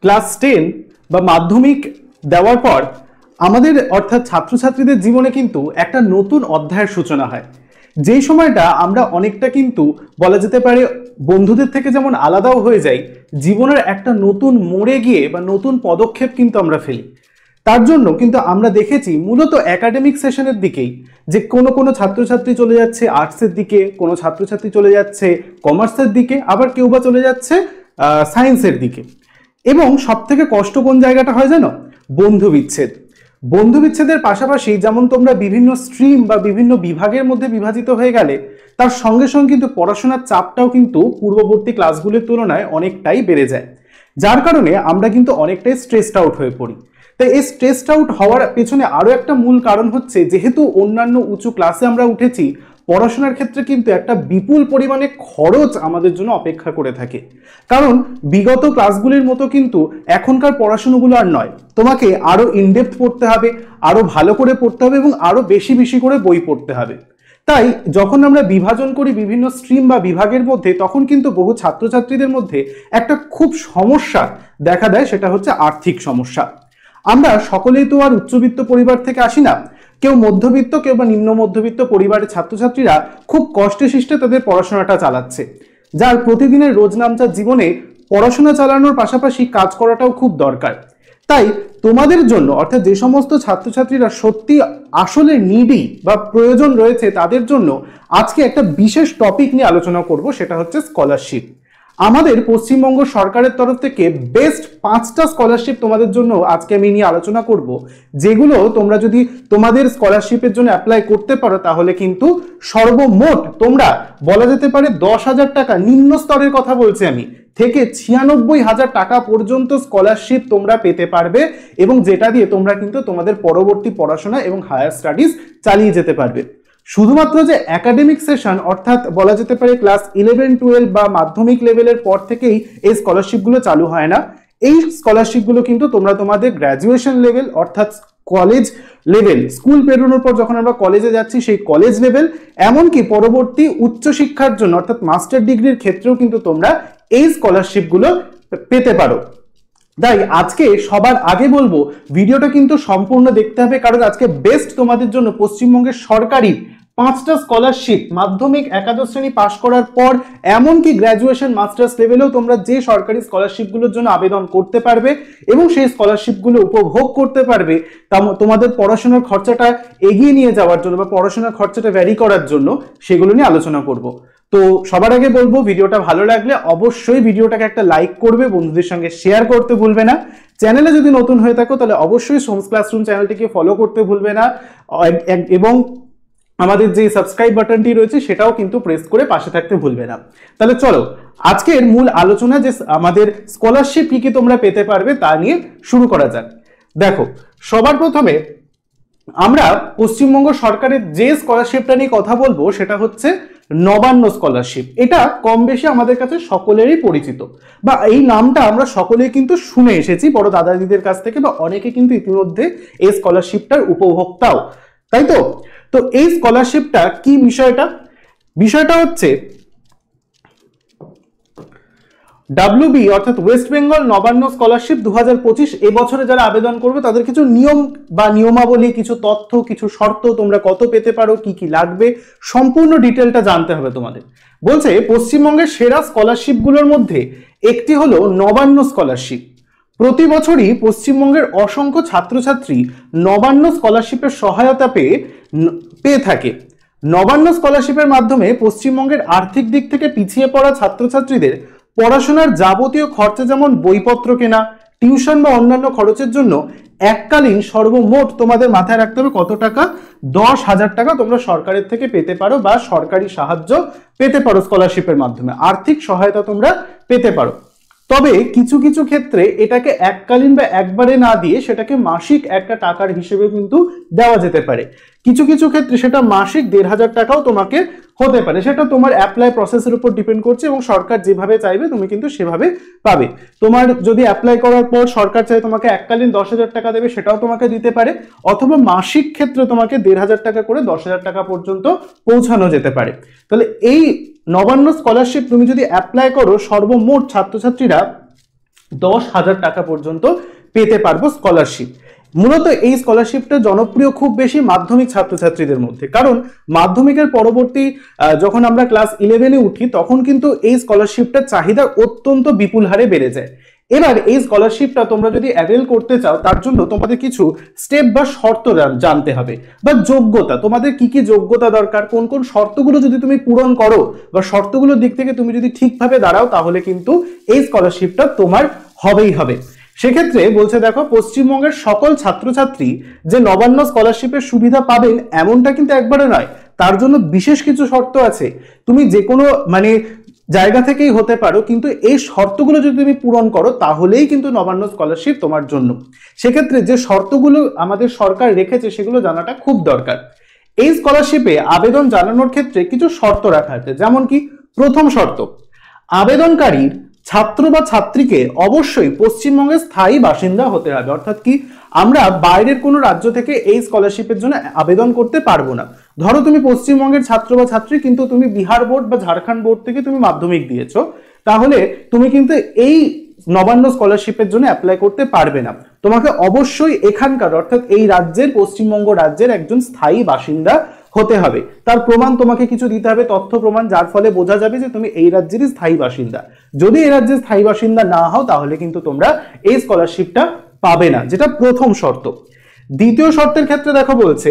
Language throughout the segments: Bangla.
ক্লাস 10 বা মাধ্যমিক দেওয়ার পর আমাদের অর্থাৎ ছাত্রছাত্রীদের জীবনে কিন্তু একটা নতুন অধ্যায়ের সূচনা হয়, যেই সময়টা আমরা অনেকটা কিন্তু বলা যেতে পারে বন্ধুদের থেকে যেমন আলাদাও হয়ে যাই, জীবনের একটা নতুন মোড়ে গিয়ে বা নতুন পদক্ষেপ কিন্তু আমরা ফেলি। তার জন্য কিন্তু আমরা দেখেছি মূলত একাডেমিক সেশনের দিকেই যে কোনো ছাত্রছাত্রী চলে যাচ্ছে আর্টসের দিকে, কোনো ছাত্রছাত্রী চলে যাচ্ছে কমার্সের দিকে, আবার কেউ বা চলে যাচ্ছে সায়েন্সের দিকে। এবং সব থেকে কষ্ট কোন জায়গাটা হয় জানো? বন্ধু বিচ্ছেদ। বন্ধু বিচ্ছেদের পাশাপাশি যেমন তোমরা বিভিন্ন স্ট্রিম বা বিভিন্ন বিভাগের মধ্যে বিভাজিত হয়ে গেলে, তার সঙ্গে সঙ্গে কিন্তু পড়াশোনার চাপটাও কিন্তু পূর্ববর্তী ক্লাসগুলির তুলনায় অনেকটাই বেড়ে যায়, যার কারণে আমরা কিন্তু অনেকটাই স্ট্রেসড আউট হয়ে পড়ি। তাই এই স্ট্রেসড আউট হওয়ার পেছনে আরও একটা মূল কারণ হচ্ছে, যেহেতু অন্যান্য উঁচু ক্লাসে আমরা উঠেছি, পড়াশোনার ক্ষেত্রে কিন্তু একটা বিপুল পরিমাণে খরচ আমাদের জন্য অপেক্ষা করে থাকে। কারণ বিগত ক্লাসগুলির মতো কিন্তু এখনকার পড়াশোনাগুলো আর নয়, তোমাকে আরও ইনডেপথ পড়তে হবে, আরও ভালো করে পড়তে হবে এবং আরও বেশি বেশি করে বই পড়তে হবে। তাই যখন আমরা বিভাজন করি বিভিন্ন স্ট্রিম বা বিভাগের মধ্যে, তখন কিন্তু বহু ছাত্রছাত্রীদের মধ্যে একটা খুব সমস্যা দেখা দেয়, সেটা হচ্ছে আর্থিক সমস্যা। আমরা সকলেই তো আর উচ্চবিত্ত পরিবার থেকে আসি না, কেউ মধ্যবিত্ত, কেউ বা নিম্ন মধ্যবিত্ত পরিবারের ছাত্রছাত্রীরা খুব কষ্টে শিষ্টে তাদের পড়াশোনাটা চালাচ্ছে, যার প্রতিদিনের রোজনামচার জীবনে পড়াশোনা চালানোর পাশাপাশি কাজ করাটাও খুব দরকার। তাই তোমাদের জন্য অর্থাৎ যে সমস্ত ছাত্রছাত্রীরা সত্যি আসলে নিডি বা প্রয়োজন রয়েছে, তাদের জন্য আজকে একটা বিশেষ টপিক নিয়ে আলোচনা করব, সেটা হচ্ছে স্কলারশিপ। আমাদের পশ্চিমবঙ্গ সরকারের তরফ থেকে বেস্ট 5টা স্কলারশিপ তোমাদের জন্য আজকে আমি নিয়ে আলোচনা করব, যেগুলো তোমরা যদি তোমাদের স্কলারশিপের জন্য অ্যাপ্লাই করতে পারো, তাহলে কিন্তু সর্বমোট তোমরা বলা যেতে পারে 10,000 টাকা, নিম্ন স্তরের কথা বলছি আমি, থেকে 96,000 টাকা পর্যন্ত স্কলারশিপ তোমরা পেতে পারবে, এবং যেটা দিয়ে তোমরা কিন্তু তোমাদের পরবর্তী পড়াশোনা এবং হায়ার স্টাডিজ চালিয়ে যেতে পারবে। শুধুমাত্র যে একাডেমিক সেশন অর্থাৎ বলা যেতে পারে ক্লাস 11-12 বা মাধ্যমিক লেভেলের পর থেকেই এই স্কলারশিপগুলো চালু হয় না, এই স্কলারশিপগুলো কিন্তু তোমরা তোমাদের গ্র্যাজুয়েশন লেভেল অর্থাৎ কলেজ লেভেল, স্কুল পেরোনোর পর যখন আমরা কলেজে যাচ্ছি সেই কলেজ লেভেল, এমনকি পরবর্তী উচ্চশিক্ষার জন্য অর্থাৎ মাস্টার ডিগ্রির ক্ষেত্রেও কিন্তু তোমরা এই স্কলারশিপগুলো পেতে পারো। তাই আজকে সবার আগে বলবো ভিডিওটা কিন্তু সম্পূর্ণ দেখতে হবে, কারণ আজকে বেস্ট তোমাদের জন্য পশ্চিমবঙ্গের সরকারি 5টা স্কলারশিপ, মাধ্যমিক একাদশ শ্রেণী পাশ করার পর এমনকি গ্র্যাজুয়েশন মাস্টার্স লেভেলেও তোমরা যে সরকারি স্কলারশিপগুলোর জন্য আবেদন করতে পারবে এবং সেই স্কলারশিপগুলো উপভোগ করতে পারবে, তোমাদের পড়াশোনার খরচাটা এগিয়ে নিয়ে যাওয়ার জন্য বা পড়াশোনার খরচাটা ভ্যারি করার জন্য, সেগুলো নিয়ে আলোচনা করব। তো সবার আগে বলবো ভিডিওটা ভালো লাগলে অবশ্যই ভিডিওটাকে একটা লাইক করবে, বন্ধুদের সঙ্গে শেয়ার করতে ভুলবে না। চ্যানেলে যদি নতুন হয়ে থাকো তাহলে অবশ্যই সোমস ক্লাসরুম চ্যানেলটিকে ফলো করতে ভুলবে না, এবং আমাদের যে সাবস্ক্রাইব বাটনটি রয়েছে সেটাও কিন্তু প্রেস করে পাশে থাকতে ভুলবে না। তাহলে চলো আজকের মূল আলোচনা, যে আমাদের স্কলারশিপ কি কি তোমরা পেতে পারবে তা নিয়ে শুরু করা যাক। দেখো, সবার প্রথমে আমরা পশ্চিমবঙ্গ সরকারের যে স্কলারশিপটা নিয়ে কথা বলবো সেটা হচ্ছে নবান্ন স্কলারশিপ। এটা কম বেশি আমাদের কাছে সকলেরই পরিচিত, বা এই নামটা আমরা সকলেই কিন্তু শুনে এসেছি বড় দাদা দিদির কাছ থেকে, বা অনেকে কিন্তু ইতিমধ্যে এই স্কলারশিপটার উপভোক্তাও, তাই তো? তো এই স্কলারশিপটা কি বিষয়টা হচ্ছে WB অর্থাৎ ওয়েস্ট বেঙ্গল নবান্ন স্কলারশিপ 2025। এবছরে যারা আবেদন করবে তাদের কিছু নিয়ম বা নিয়মাবলী, কিছু তথ্য, কিছু শর্ত, তোমরা কত পেতে পারো, কি কি লাগবে, সম্পূর্ণ ডিটেলটা জানতে হবে তোমাদের। বলছে পশ্চিমবঙ্গের সেরা স্কলারশিপগুলোর মধ্যে একটি হলো নবান্ন স্কলারশিপ। প্রতি বছরই পশ্চিমবঙ্গের অসংখ্য ছাত্রছাত্রী নবান্ন স্কলারশিপের সহায়তা পেয়ে থাকে। নবান্ন স্কলারশিপের মাধ্যমে পশ্চিমবঙ্গের আর্থিক দিক থেকে পিছিয়ে পড়া ছাত্রছাত্রীদের পড়াশোনার যাবতীয় খরচা, যেমন বইপত্র কেনা, টিউশন বা অন্যান্য খরচের জন্য এককালীন সর্বমোট তোমাদের মাথায় রাখতে হবে কত টাকা, 10,000 টাকা তোমরা সরকারের থেকে পেতে পারো, বা সরকারি সাহায্য পেতে পারো, স্কলারশিপের মাধ্যমে আর্থিক সহায়তা তোমরা পেতে পারো। তবে কিছু কিছু ক্ষেত্রে এটাকে এককালীন বা একবারে না দিয়ে সেটাকে মাসিক একটা টাকার হিসেবে কিন্তু দেওয়া যেতে পারে। কিছু কিছু ক্ষেত্রে সেটা মাসিক 1,500 টাকাও তোমাকে হতে পারে, সেটা তোমার অ্যাপ্লাই প্রসেসের উপর ডিপেন্ড করছে, এবং সরকার যেভাবে চাইবে তুমি কিন্তু সেভাবে পাবে। তোমার যদি অ্যাপ্লাই করার পর সরকার চাই তোমাকে এককালীন 10,000 টাকা দেবে, সেটাও তোমাকে দিতে পারে, অথবা মাসিক ক্ষেত্রে তোমাকে 1,500 টাকা করে 10,000 টাকা পর্যন্ত পৌঁছানো যেতে পারে। তাহলে এই নবান্ন স্কলারশিপ তুমি যদি অ্যাপ্লাই করো, সর্বমোট ছাত্রছাত্রীরা 10,000 টাকা পর্যন্ত পেতে পারবো স্কলারশিপ। মূলত এই স্কলারশিপটা জনপ্রিয় খুব বেশি মাধ্যমিক ছাত্রছাত্রীদের মধ্যে, কারণ মাধ্যমিকের পরবর্তী যখন আমরা ক্লাস 11-এ উঠি তখন কিন্তু এই স্কলারশিপটার চাহিদা অত্যন্ত বিপুল হারে বেড়ে যায়। এবার এই স্কলারশিপটা তোমরা যদি অ্যাভেল করতে চাও তার জন্য তোমাদের কিছু স্টেপ বা শর্ত জানতে হবে, বা যোগ্যতা, তোমাদের কি কি যোগ্যতা দরকার, কোন কোন শর্তগুলো যদি তুমি পূরণ করো বা শর্তগুলোর দিক থেকে তুমি যদি ঠিকভাবে দাঁড়াও তাহলে কিন্তু এই স্কলারশিপটা তোমার হবেই হবে। সেক্ষেত্রে বলছে দেখো, পশ্চিমবঙ্গের সকল ছাত্রছাত্রী যে নবান্ন স্কলারশিপের সুবিধা পাবেন এমনটা কিন্তু একবারে নয়, তার জন্য বিশেষ কিছু শর্ত আছে। তুমি যে কোনো জায়গা থেকেই হতে পারো, কিন্তু এই শর্তগুলো যদি তুমি পূরণ করো তাহলেই কিন্তু নবান্ন স্কলারশিপ তোমার জন্য। সেক্ষেত্রে যে শর্তগুলো আমাদের সরকার রেখেছে সেগুলো জানাটা খুব দরকার। এই স্কলারশিপে আবেদন জানানোর ক্ষেত্রে কিছু শর্ত রাখা আছে, যেমন কি প্রথম শর্ত, আবেদনকারীর ছাত্র বা ছাত্রীকে অবশ্যই পশ্চিমবঙ্গের স্থায়ী বাসিন্দা হতে হবে। অর্থাৎ কি, আমরা বাইরের কোনো রাজ্য থেকে এই স্কলারশিপের জন্য আবেদন করতে পারবো না। ধরো তুমি পশ্চিমবঙ্গের ছাত্র বা ছাত্রী, কিন্তু তুমি বিহার বোর্ড বা ঝাড়খণ্ড বোর্ড থেকে তুমি মাধ্যমিক দিয়েছো, তাহলে তুমি কিন্তু এই নবান্ন স্কলারশিপের জন্য অ্যাপ্লাই করতে পারবে না। তোমাকে অবশ্যই এখানকার, অর্থাৎ এই রাজ্যের, পশ্চিমবঙ্গ রাজ্যের একজন স্থায়ী বাসিন্দা হতে হবে। তার প্রমাণ তোমাকে কিছু দিতে হবে, তথ্য প্রমাণ, যার ফলে বোঝা যাবে যে তুমি এই রাজ্যেরই স্থায়ী বাসিন্দা। যদি এই রাজ্যের স্থায়ী বাসিন্দা না হও তাহলে কিন্তু তোমরা এই স্কলারশিপটা পাবে না, যেটা প্রথম শর্ত। দ্বিতীয় শর্তের ক্ষেত্রে দেখো বলছে,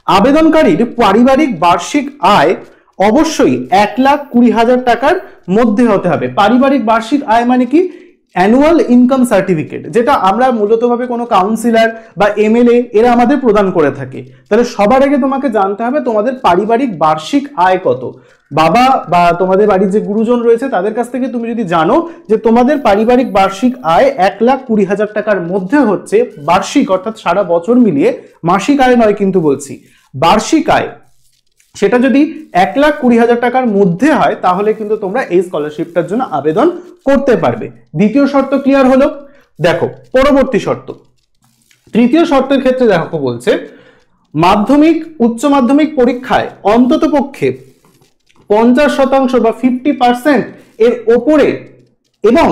আবেদনকারীর পারিবারিক বার্ষিক আয় অবশ্যই 1,20,000 টাকার মধ্যে হতে হবে। পারিবারিক বার্ষিক আয় মানে কি, অ্যানুয়াল ইনকাম সার্টিফিকেট, যেটা আমরা মূলতভাবে কোনো কাউন্সিলর বা এমএলএ এরা আমাদের প্রদান করে থাকে। তাহলে সবার আগে তোমাকে জানতে হবে তোমাদের পারিবারিক বার্ষিক আয় কত। বাবা বা তোমাদের বাড়ির যে গুরুজন রয়েছে তাদের কাছ থেকে তুমি যদি জানো যে তোমাদের পারিবারিক বার্ষিক আয় 1,20,000 টাকার মধ্যে হচ্ছে, বার্ষিক অর্থাৎ সারা বছর মিলিয়ে, মাসিক আয় নয় কিন্তু বলছি, বার্ষিক আয়, সেটা যদি 1,20,000 টাকার মধ্যে হয় তাহলে কিন্তু তোমরা এই স্কলারশিপটার জন্য আবেদন করতে পারবে। দ্বিতীয় শর্ত ক্লিয়ার হলো। দেখো পরবর্তী শর্ত, তৃতীয় শর্তের ক্ষেত্রে দেখো বলছে, মাধ্যমিক উচ্চ মাধ্যমিক পরীক্ষায় অন্তত পক্ষে 50% বা 50% এর ওপরে এবং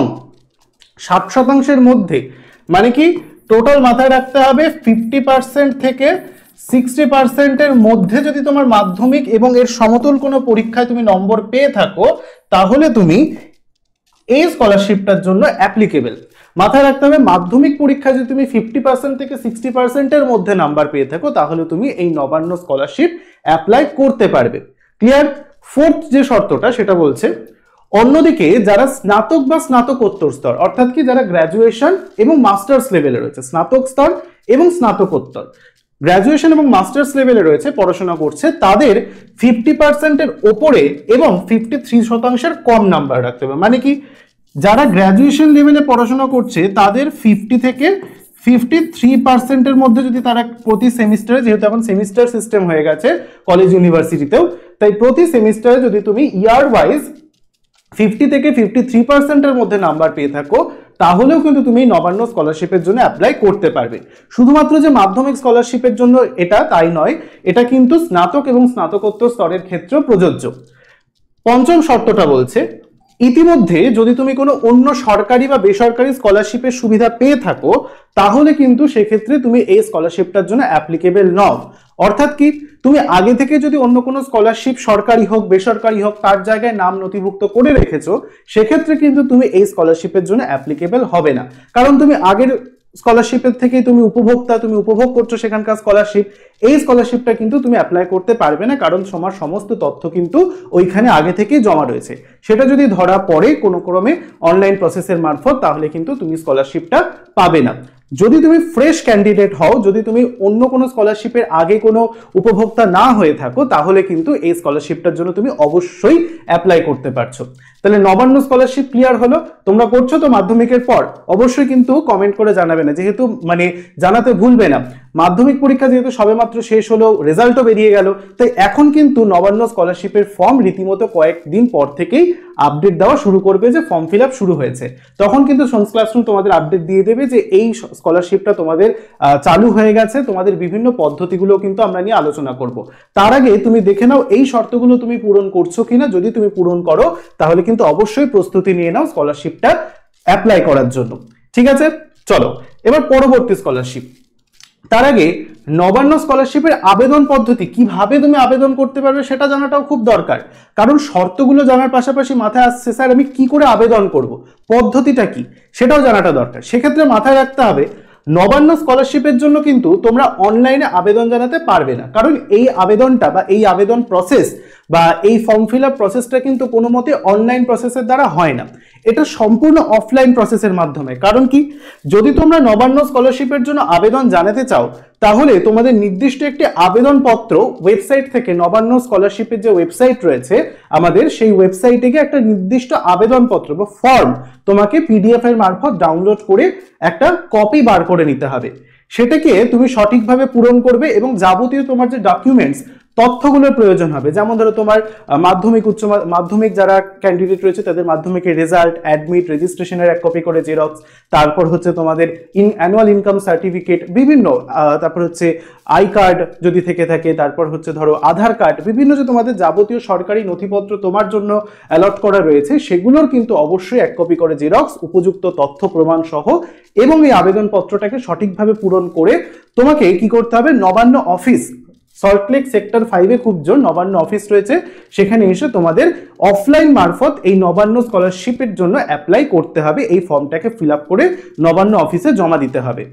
60% মধ্যে, মানে কি টোটাল মাথায় রাখতে হবে 50% থেকে 60% এর মধ্যে যদি তোমার মাধ্যমিক এবং এর সমতুল কোনো পরীক্ষায় তুমি নম্বর পেয়ে থাকো তাহলে তুমি এই স্কলারশিপটার জন্য অ্যাপ্লিকেবল। মাথায় রাখতে হবে, মাধ্যমিক পরীক্ষায় যদি তুমি 50% থেকে 60% এর মধ্যে নাম্বার পেয়ে থাকো তাহলে তুমি এই নবান্ন স্কলারশিপ অ্যাপ্লাই করতে পারবে। ক্লিয়ার? ফোর্থ যে শর্তটা সেটা বলছে, অন্যদিকে যারা স্নাতক বা স্নাতকোত্তর স্তর, অর্থাৎ কি যারা গ্র্যাজুয়েশন এবং মাস্টার্স লেভেলে রয়েছে, স্নাতক স্তর এবং স্নাতকোত্তর, গ্র্যাজুয়েশন এবং মাস্টার্স লেভেলে রয়েছে, পড়াশোনা করছে, তাদের 50% এর ওপরে এবং 53% কম নাম্বার রাখতে হবে। মানে কি, যারা গ্র্যাজুয়েশন লেভেলে পড়াশোনা করছে তাদের 50 থেকে 53% এর মধ্যে যদি তারা প্রতি সেমিস্টারে, যেহেতু এখন সেমিস্টার সিস্টেম হয়ে গেছে কলেজ ইউনিভার্সিটিতেও, তাই প্রতি সেমিস্টারে যদি তুমি ইয়ার ওয়াইজ 50 থেকে 53% এর মধ্যে নাম্বার পেয়ে থাকো তাহলেও কিন্তু তুমি নবান্ন স্কলারশিপের জন্য অ্যাপ্লাই করতে পারবে। শুধুমাত্র যে মাধ্যমিক স্কলারশিপের জন্য এটা তাই নয়, এটা কিন্তু স্নাতক এবং স্নাতকোত্তর স্তরের ক্ষেত্রেও প্রযোজ্য। পঞ্চম শর্তটা বলছে, ইতিমধ্যে যদি তুমি কোনো অন্য সরকারি বা বেসরকারি স্কলারশিপের সুবিধা পেয়ে থাকো তাহলে কিন্তু সেক্ষেত্রে তুমি এই স্কলারশিপটার জন্য অ্যাপ্লিকেবল নও। অর্থাৎ কি, তুমি আগে থেকে যদি অন্য কোনো স্কলারশিপ, সরকারি হোক বেসরকারি হোক, তার জায়গায় নাম নথিভুক্ত করে রেখেছো, সেক্ষেত্রে কিন্তু তুমি এই স্কলারশিপের জন্য অ্যাপ্লিকেবল হবে না। কারণ তুমি আগের স্কলারশিপের থেকেই তুমি উপভোক্তা, তুমি উপভোগ করছো সেখানকার স্কলারশিপ। এই স্কলারশিপটা কিন্তু তুমি অ্যাপ্লাই করতে পারবে না, কারণ তোমার সমস্ত তথ্য কিন্তু ওইখানে আগে থেকেই জমা রয়েছে। সেটা যদি ধরা পড়ে কোনো ক্রমে অনলাইন প্রসেসের মারফত তাহলে কিন্তু তুমি স্কলারশিপটা পাবে না। যদি তুমি ফ্রেশ ক্যান্ডিডেট হও, যদি তুমি অন্য কোনো স্কলারশিপের আগে কোনো উপভোক্তা না হয়ে থাকো তাহলে কিন্তু এই স্কলারশিপটার জন্য তুমি অবশ্যই অ্যাপ্লাই করতে পারছো। তাহলে নবান্ন স্কলারশিপ ক্লিয়ার হলো। তোমরা করছো তো মাধ্যমিকের পর, অবশ্যই কিন্তু কমেন্ট করে জানাবে না, যেহেতু জানাতে ভুলবে না। মাধ্যমিক পরীক্ষা যেহেতু সবেমাত্র শেষ হলো, রেজাল্টও বেরিয়ে গেল, তাই এখন কিন্তু নবান্ন স্কলারশিপের ফর্ম রীতিমতো কয়েকদিন পর থেকেই আপডেট দেওয়া শুরু করবে যে ফর্ম ফিল আপ শুরু হয়েছে। তখন কিন্তু সন্স ক্লাসরুম তোমাদের আপডেট দিয়ে দেবে যে এই স্কলারশিপটা তোমাদের চালু হয়ে গেছে। তোমাদের বিভিন্ন পদ্ধতিগুলো কিন্তু আমরা নিয়ে আলোচনা করব। তার আগে তুমি দেখে নাও এই শর্তগুলো তুমি পূরণ করছো কিনা। যদি তুমি পূরণ করো তাহলে কিন্তু অবশ্যই প্রস্তুতি নিয়ে নাও স্কলারশিপটা অ্যাপ্লাই করার জন্য। ঠিক আছে, চলো এবার পরবর্তী স্কলারশিপ। তার আগে নবান্ন স্কলারশিপের আবেদন পদ্ধতি, কিভাবে তুমি আবেদন করতে পারবে সেটা জানাটাও খুব দরকার। কারণ শর্তগুলো জানার পাশাপাশি মাথায় আসছে স্যার আমি কি করে আবেদন করব, পদ্ধতিটা কি সেটাও জানাটা দরকার। সেক্ষেত্রে মাথায় রাখতে হবে নবান্ন স্কলারশিপের জন্য কিন্তু তোমরা অনলাইনে আবেদন জানাতে পারবে না, কারণ এই আবেদনটা বা এই আবেদন প্রসেস বা এই ফর্ম ফিল আপ প্রসেসটা কিন্তু কোনো মতে অনলাইন প্রসেসের দ্বারা হয় না, এটা সম্পূর্ণ অফলাইন প্রসেসের মাধ্যমে। কারণ কি, যদি তোমরা নবান্ন স্কলারশিপের জন্য আবেদন জানাতে চাও তাহলে তোমাদের নির্দিষ্ট একটি আবেদনপত্র ওয়েবসাইট থেকে, নবান্ন স্কলারশিপের যে ওয়েবসাইট রয়েছে আমাদের, সেই ওয়েবসাইটে গিয়ে একটা নির্দিষ্ট আবেদনপত্র বা ফর্ম তোমাকে পিডিএফ এর মারফত ডাউনলোড করে একটা কপি বার করে নিতে হবে। সেটাকে তুমি সঠিকভাবে পূরণ করবে এবং যাবতীয় তোমার যে ডকুমেন্টস তথ্যগুলোর প্রয়োজন হবে, যেমন ধরো তোমার মাধ্যমিক উচ্চ মাধ্যমিক যারা ক্যান্ডিডেট রয়েছে তাদের মাধ্যমিকের রেজাল্ট, অ্যাডমিট, রেজিস্ট্রেশনের এক কপি করে জেরক্স, তারপর হচ্ছে তোমাদের অ্যানুয়াল ইনকাম সার্টিফিকেট বিভিন্ন, তারপর হচ্ছে আই কার্ড যদি থেকে থাকে, তারপর হচ্ছে ধরো আধার কার্ড, বিভিন্ন যে তোমাদের যাবতীয় সরকারি নথিপত্র তোমার জন্য অ্যালট করা রয়েছে সেগুলোর কিন্তু অবশ্যই এক কপি করে জেরক্স, উপযুক্ত তথ্য প্রমাণ সহ, এবং এই আবেদনপত্রটাকে সঠিকভাবে পূরণ করে তোমাকে কি করতে হবে, নবান্ন অফিস, সল্টলেক সেক্টর 5-এ খুব জোর নবান্ন অফিস রয়েছে, সেখানে এসে তোমাদের অফলাইন মারফত এই নবান্ন স্কলারশিপের জন্য অ্যাপ্লাই করতে হবে। এই ফর্মটাকে ফিল আপ করে নবান্ন অফিসে জমা দিতে হবে।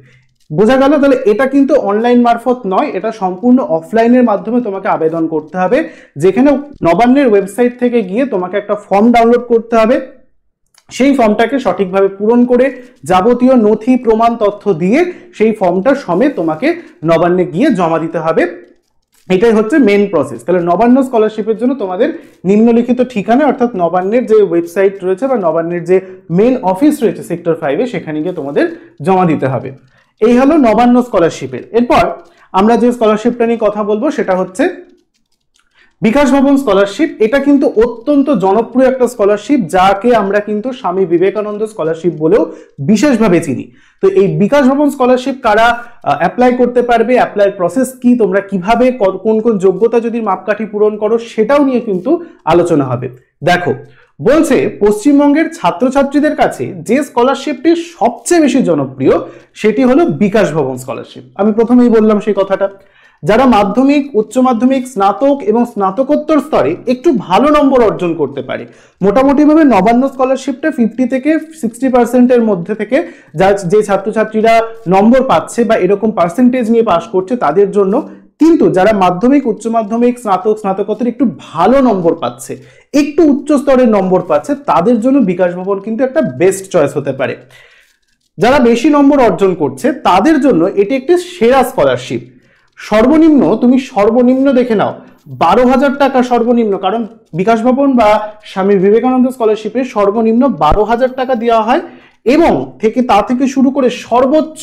বোঝা গেল? তাহলে এটা কিন্তু অনলাইন মারফত নয়, এটা সম্পূর্ণ অফলাইনের মাধ্যমে তোমাকে আবেদন করতে হবে, যেখানে নবান্নের ওয়েবসাইট থেকে গিয়ে তোমাকে একটা ফর্ম ডাউনলোড করতে হবে, সেই ফর্মটাকে সঠিকভাবে পূরণ করে যাবতীয় নথি প্রমাণ তথ্য দিয়ে সেই ফর্মটা সমেত তোমাকে নবান্নে গিয়ে জমা দিতে হবে। এটাই হচ্ছে মেন প্রসেস। তাহলে নবান্ন স্কলারশিপের জন্য তোমাদের নিম্নলিখিত ঠিকানা, অর্থাৎ নবান্নের যে ওয়েবসাইট রয়েছে বা নবান্নের যে মেন অফিস রয়েছে সেক্টর 5-এ, সেখানে গিয়ে তোমাদের জমা দিতে হবে। এই হলো নবান্ন স্কলারশিপের। এরপর আমরা যে স্কলারশিপটা নিয়ে কথা বলবো সেটা হচ্ছে বিকাশ ভবন স্কলারশিপ। এটা কিন্তু অত্যন্ত জনপ্রিয় একটা স্কলারশিপ, যাকে আমরা কিন্তু স্বামী বিবেকানন্দ স্কলারশিপ বলেও বিশেষভাবে চিনি। তো এই বিকাশ ভবন স্কলারশিপ কারা অ্যাপ্লাই করতে পারবে, অ্যাপ্লাই প্রসেস কি, তোমরা কিভাবে কোন কোন যোগ্যতা যদি মাপকাঠি পূরণ করো সেটাও নিয়ে কিন্তু আলোচনা হবে। দেখো, বলছে পশ্চিমবঙ্গের ছাত্রছাত্রীদের কাছে যে স্কলারশিপটি সবচেয়ে বেশি জনপ্রিয় সেটি হলো বিকাশ ভবন স্কলারশিপ। আমি প্রথমেই বললাম সেই কথাটা। যারা মাধ্যমিক, উচ্চ মাধ্যমিক, স্নাতক এবং স্নাতকোত্তর স্তরে একটু ভালো নম্বর অর্জন করতে পারে, মোটামুটিভাবে নবান্ন স্কলারশিপটা 50 থেকে 60% মধ্যে থেকে যে ছাত্রছাত্রীরা নম্বর পাচ্ছে বা এরকম পার্সেন্টেজ নিয়ে পাস করছে তাদের জন্য। কিন্তু যারা মাধ্যমিক, উচ্চ মাধ্যমিক, স্নাতক, স্নাতকোত্তর একটু ভালো নম্বর পাচ্ছে, একটু উচ্চ স্তরের নম্বর পাচ্ছে, তাদের জন্য বিকাশ ভবন কিন্তু একটা বেস্ট চয়েস হতে পারে। যারা বেশি নম্বর অর্জন করছে তাদের জন্য এটি একটি সেরা স্কলারশিপ। সর্বনিম্ন, তুমি সর্বনিম্ন দেখে নাও 12,000 টাকা সর্বনিম্ন, কারণ বিকাশ ভবন বা স্বামী বিবেকানন্দ স্কলারশিপে সর্বনিম্ন 12,000 টাকা দেওয়া হয়, এবং তা থেকে শুরু করে সর্বোচ্চ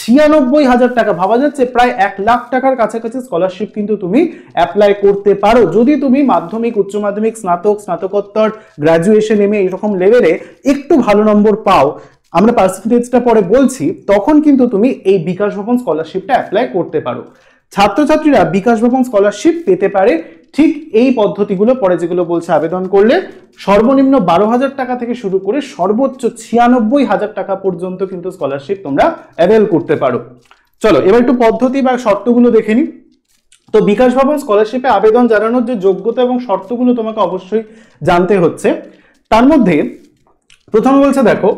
96,000 টাকা, ভাবা যাচ্ছে প্রায় 1 লাখ টাকার কাছাকাছি স্কলারশিপ কিন্তু তুমি অ্যাপ্লাই করতে পারো যদি তুমি মাধ্যমিক, উচ্চ মাধ্যমিক, স্নাতক, স্নাতকোত্তর, গ্রাজুয়েশন, এমএ এরকম লেভেলে একটু ভালো নম্বর পাও। আমরা পার্সেন্টেজটা পরে বলছি, তখন কিন্তু তুমি এই বিকাশ ভবন স্কলারশিপটা অ্যাপ্লাই করতে পারো। ছাত্রছাত্রীরা বিকাশ ভবন স্কলারশিপ পেতে পারে ঠিক এই পদ্ধতিগুলো পরে যেগুলো বলছে আবেদন করলে। সর্বনিম্ন 12,000 টাকা থেকে শুরু করে সর্বোচ্চ 96,000 টাকা পর্যন্ত কিন্তু স্কলারশিপ তোমরা অ্যাভেল করতে পারো। চলো এবার একটু পদ্ধতি বা শর্তগুলো দেখে নিই। তো বিকাশ ভবন স্কলারশিপে আবেদন জানানোর যে যোগ্যতা এবং শর্তগুলো তোমাকে অবশ্যই জানতে হচ্ছে। তার মধ্যে প্রথমে বলছে, দেখো,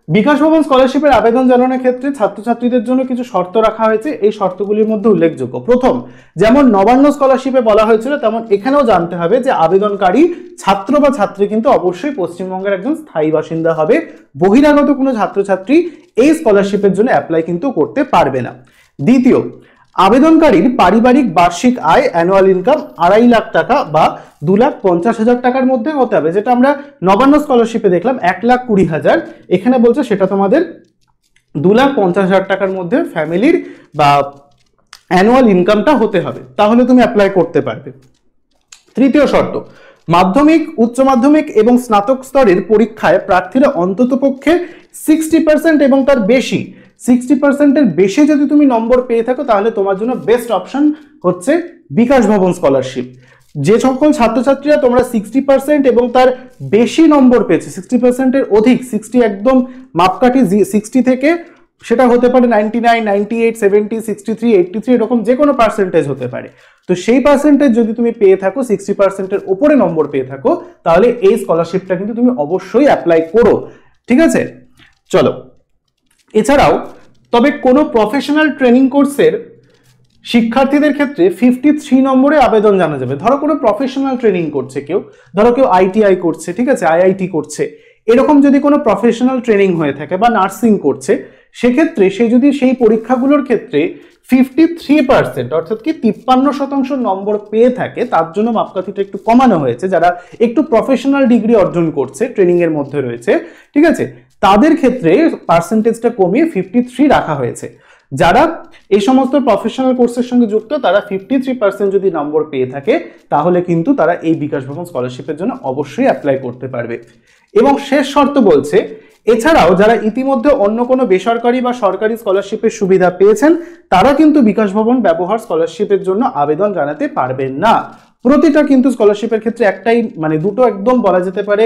বিকাশ ভবন স্কলারশিপের আবেদন জানানোর ক্ষেত্রে ছাত্রছাত্রীদের জন্য কিছু শর্ত রাখা হয়েছে। এই শর্তগুলির মধ্যে উল্লেখযোগ্য, প্রথম, যেমন নবান্ন স্কলারশিপে বলা হয়েছিল তেমন এখানেও জানতে হবে যে আবেদনকারী ছাত্র বা ছাত্রী কিন্তু অবশ্যই পশ্চিমবঙ্গের একজন স্থায়ী বাসিন্দা হবে। বহিরাগত কোনো ছাত্রছাত্রী এই স্কলারশিপের জন্য অ্যাপ্লাই কিন্তু করতে পারবে না। দ্বিতীয়, আবেদনকারীর পারিবারিক বার্ষিক আয়, অ্যানুয়াল ইনকাম 2.5 লাখ টাকা বা 2,50,000 টাকার মধ্যে হতে হবে, যেটা আমরা নবান্ন স্কলারশিপে দেখলাম 1,20,000, এখানে বলছে সেটা তোমাদের 2,50,000 টাকার মধ্যে ফ্যামিলির বা অ্যানুয়াল ইনকামটা হতে হবে, তাহলে তুমি অ্যাপ্লাই করতে পারবে। তৃতীয় শর্ত, মাধ্যমিক, উচ্চ মাধ্যমিক এবং স্নাতক স্তরের পরীক্ষায় প্রার্থীরা অন্ততপক্ষে 60% এবং তার বেশি, 60%-এর বেশি যদি তুমি নম্বর পেয়ে থাকো তাহলে তোমার জন্য বেস্ট অপশন হচ্ছে বিকাশ ভবন স্কলারশিপ। যে সকল ছাত্রছাত্রীরা তোমরা 60% এবং তার বেশি নম্বর পেয়েছে, 60%-এর অধিক, 60 একদম মাপকাঠি, 60 থেকে সেটা হতে পারে 99, 98, 70, 63, 83 এরকম যে কোনো পার্সেন্টেজ হতে পারে। তো সেই পার্সেন্টেজ যদি তুমি পেয়ে থাকো, 60%-এর উপরে নম্বর পেয়ে থাকো, তাহলে এই স্কলারশিপটা কিন্তু তুমি অবশ্যই অ্যাপ্লাই করো। ঠিক আছে, চলো। এছাড়াও তবে কোনো প্রফেশনাল ট্রেনিং কোর্সের শিক্ষার্থীদের ক্ষেত্রে 53 নম্বরে আবেদন জানা যাবে। ধরো কোনো প্রফেশনাল ট্রেনিং করছে কেউ, ধরো কেউ ITI করছে, ঠিক আছে, IIT করছে, এরকম যদি কোনো প্রফেশনাল ট্রেনিং হয়ে থাকে বা নার্সিং করছে, সেক্ষেত্রে সে যদি সেই পরীক্ষাগুলোর ক্ষেত্রে 53% অর্থাৎ কি 53% নম্বর পেয়ে থাকে, তার জন্য মাপকাঠিটা একটু কমানো হয়েছে। যারা একটু প্রফেশনাল ডিগ্রি অর্জন করছে, ট্রেনিং এর মধ্যে রয়েছে, ঠিক আছে, তাদের ক্ষেত্রে পার্সেন্টেজটা কমিয়ে 53 রাখা হয়েছে। যারা এই সমস্ত প্রফেশনাল কোর্সের সঙ্গে যুক্ত, তারা 53% যদি নম্বর পেয়ে থাকে, তাহলে কিন্তু তারা এই বিকাশ ভবন স্কলারশিপের জন্য অবশ্যই অ্যাপ্লাই করতে পারবে। এবং শেষ শর্ত বলছে, এছাড়াও যারা ইতিমধ্যে অন্য কোনো বেসরকারি বা সরকারি স্কলারশিপের সুবিধা পেয়েছেন, তারা কিন্তু বিকাশ ভবন ব্যবহার স্কলারশিপের জন্য আবেদন জানাতে পারবেন না। প্রতিটা কিন্তু স্কলারশিপের ক্ষেত্রে একটাই, মানে দুটো একদম বলা যেতে পারে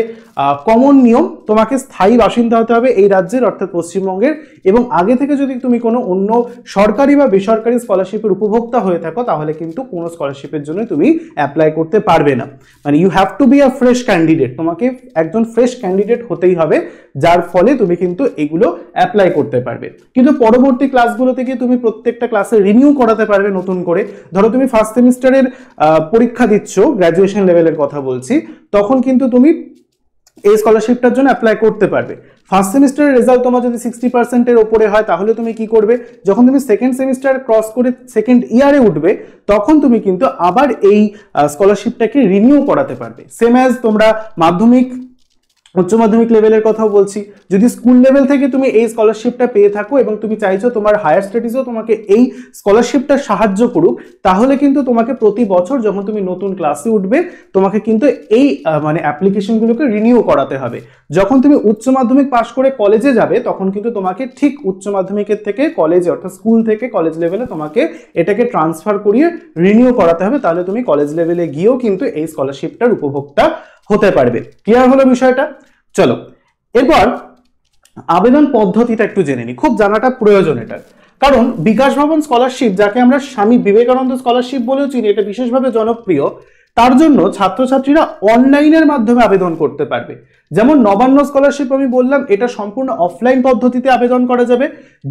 কমন নিয়ম, তোমাকে স্থায়ী বাসিন্দা হতে হবে এই রাজ্যের অর্থাৎ পশ্চিমবঙ্গের, এবং আগে থেকে যদি তুমি কোনো অন্য সরকারি বা বেসরকারি স্কলারশিপের উপভোক্তা হয়ে থাকো, তাহলে কিন্তু কোনো স্কলারশিপের জন্য তুমি অ্যাপ্লাই করতে পারবে না। মানে you have to be a fresh candidate, তোমাকে একজন ফ্রেশ ক্যান্ডিডেট হতেই হবে, যার ফলে তুমি কিন্তু এগুলো অ্যাপ্লাই করতে পারবে। কিন্তু পরবর্তী ক্লাসগুলো থেকে তুমি প্রত্যেকটা ক্লাসে রিনিউ করাতে পারবে নতুন করে। ধরো তুমি ফার্স্ট সেমিস্টারের পরীক্ষা দিচ্ছ, গ্র্যাজুয়েশন লেভেলের কথা বলছি, তখন কিন্তু তুমি এই স্কলারশিপটার জন্য অ্যাপ্লাই করতে পারবে। ফার্স্ট সেমিস্টারের রেজাল্ট তোমার যদি 60%-এর ওপরে হয়, তাহলে তুমি কি করবে, যখন তুমি সেকেন্ড সেমিস্টার ক্রস করে সেকেন্ড ইয়ারে উঠবে, তখন তুমি কিন্তু আবার এই স্কলারশিপটাকে রিনিউ করাতে পারবে। সেম অ্যাজ তোমরা মাধ্যমিক, উচ্চ মাধ্যমিক লেভেলের কথাও বলছি, যদি স্কুল লেভেল থেকে তুমি এই স্কলারশিপটা পেয়ে থাকো এবং তুমি চাইছো তোমার হায়ার স্টাডিজও তোমাকে এই স্কলারশিপটা সাহায্য করুক, তাহলে কিন্তু তোমাকে প্রতি বছর যখন তুমি নতুন ক্লাসে উঠবে, তোমাকে কিন্তু এই মানে অ্যাপ্লিকেশনগুলোকে রিনিউ করাতে হবে। যখন তুমি উচ্চ মাধ্যমিক পাশ করে কলেজে যাবে, তখন কিন্তু তোমাকে ঠিক উচ্চ মাধ্যমিকের থেকে কলেজে, অর্থাৎ স্কুল থেকে কলেজ লেভেলে তোমাকে এটাকে ট্রান্সফার করিয়ে রিনিউ করাতে হবে, তাহলে তুমি কলেজ লেভেলে গিয়েও কিন্তু এই স্কলারশিপটার উপভোক্তা হতে পারবে। ক্লিয়ার হলো বিষয়টা? চলো এরপর আবেদন পদ্ধতিটা একটু জেনে নিই, খুব জানাটা প্রয়োজন এটা, কারণ বিকাশ ভবন স্কলারশিপ, যাকে আমরা স্বামী বিবেকানন্দ স্কলারশিপ বলেও চিনি, এটা বিশেষভাবে জনপ্রিয়। তার জন্য ছাত্রছাত্রীরা অনলাইনের মাধ্যমে আবেদন করতে পারবে। যেমন নবান্ন স্কলারশিপ আমি বললাম, এটা সম্পূর্ণ অফলাইন পদ্ধতিতে আবেদন করা যাবে।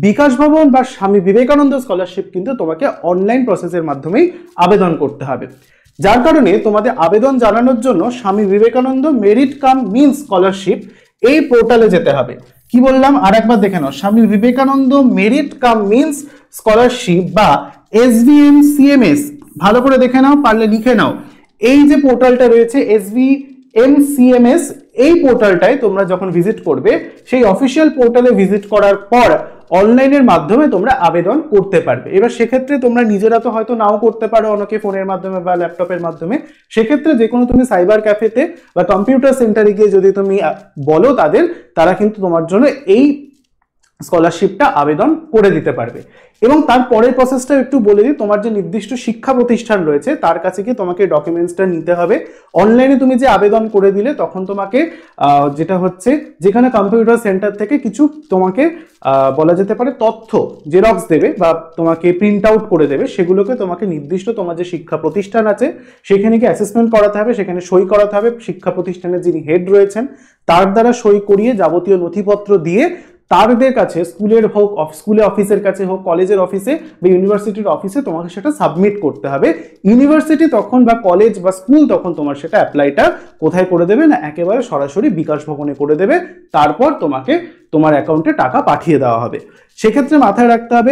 বিকাশ ভবন বা স্বামী বিবেকানন্দ স্কলারশিপ কিন্তু তোমাকে অনলাইন প্রসেসের মাধ্যমেই আবেদন করতে হবে। যার কারণে তোমাদের আবেদন জানানোর জন্য Swami Vivekananda merit cum means scholarship এই পোর্টালে যেতে হবে। কি বললাম আর একবার দেখে নাও, Swami Vivekananda merit cum means scholarship বা SVMCMS, ভালো করে দেখে নাও, পারলে লিখে নাও। এই যে পোর্টালটা রয়েছে SVMCMS, এই পোর্টালটায় তোমরা যখন ভিজিট করবে, সেই অফিসিয়াল পোর্টালে ভিজিট করার পর অনলাইনের মাধ্যমে তোমরা আবেদন করতে পারবে। এবার সেক্ষেত্রে তোমরা নিজেরা তো হয়তো নাও করতে পারো, অনেকে ফোনের মাধ্যমে বা ল্যাপটপের মাধ্যমে, সেক্ষেত্রে যে কোনো তুমি সাইবার ক্যাফেতে বা কম্পিউটার সেন্টারে গিয়ে যদি তুমি বলো তাদের, তারা কিন্তু তোমার জন্য এই স্কলারশিপটা আবেদন করে দিতে পারবে। এবং তার পরের প্রসেসটা একটু বলে দিই, তোমার যে নির্দিষ্ট শিক্ষা প্রতিষ্ঠান রয়েছে তার কাছে গিয়ে তোমাকে ডকুমেন্টসটা নিতে হবে। অনলাইনে তুমি যে আবেদন করে দিলে, তখন তোমাকে যেটা হচ্ছে, যেখানে কম্পিউটার সেন্টার থেকে কিছু তোমাকে বলা যেতে পারে তথ্য জেরক্স দেবে বা তোমাকে প্রিন্ট আউট করে দেবে, সেগুলোকে তোমাকে নির্দিষ্ট তোমার যে শিক্ষা প্রতিষ্ঠান আছে সেখানে গিয়ে অ্যাসেসমেন্ট করাতে হবে, সেখানে সই করাতে হবে। শিক্ষা প্রতিষ্ঠানের যিনি হেড রয়েছেন তার দ্বারা সই করিয়ে যাবতীয় নথিপত্র দিয়ে তাদের কাছে, স্কুলের হোক, স্কুলে অফিসের কাছে হোক, কলেজের অফিসে বা ইউনিভার্সিটির অফিসে তোমাকে সেটা সাবমিট করতে হবে। ইউনিভার্সিটি তখন বা কলেজ বা স্কুল তখন তোমার সেটা অ্যাপ্লাইটা কোথায় করে দেবে না, একেবারে সরাসরি বিকাশ ভবনে করে দেবে। তারপর তোমাকে তোমার অ্যাকাউন্টে টাকা পাঠিয়ে দেওয়া হবে। সেক্ষেত্রে মাথায় রাখতে হবে,